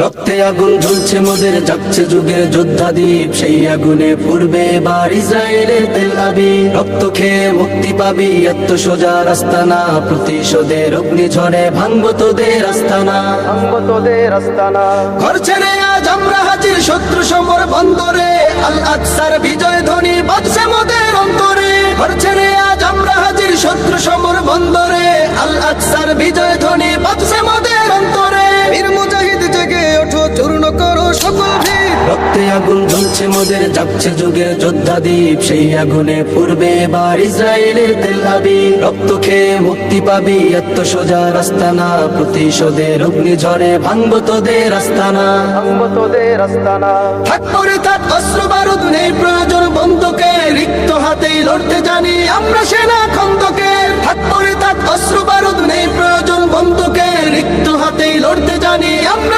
রক্তে আগুন জ্বলছে মোদের, যাচ্ছে যুগের যোদ্ধাদীপ, সেই আগুনে পূর্বে এবার ইসরায়েলের তেল আবিব। রক্ত খেয়ে মুক্তি পাবি, এত সোজা রাস্তা না, প্রতিশোধের অগ্নিঝড়ে ভাঙবো তোদের আস্তানা, ভাঙবো তোদের আস্তানা। ঘর ছেড়ে আজ আমরা হাজির শত্রু সমর বন্দরে, আল আকসার বিজয় ধ্বনি বাজছে মোদের অন্তরে। ঘর ছেড়ে আজ আমরা হাজির শত্রু সমর বন্দরে, আল আকসার বিজয় ধ্বনি বাজছে মোদের অন্তরে। বীর মুজাহিদ জেগে ওঠো, চূর্ণ করো সকল ভিত। রক্তে আগুন জ্বলছে মোদের, যাচ্ছে যুগের যোদ্ধাদীপ, সেই আগুনে পূর্বে এবার ইসরায়েলের তেল আবিব। রক্ত খেয়ে মুক্তি পাবি, এত সোজা রাস্তা না, প্রতিশোধের অগ্নিঝড়ে ভাঙবো তোদের আস্তানা, ভাঙবো তোদের আস্তানা। থাক পরে থাক অস্ত্র বারুদ, নেই প্রয়োজন বন্ধুকে, রিক্ত হাতেই লড়তে জানি আমরা সেনা খন্দকে। থাক পরে থাক অস্ত্র বারুদ, নেই প্রয়োজন বন্ধুকে, রিক্ত হাতেই লড়তে জানি আমরা।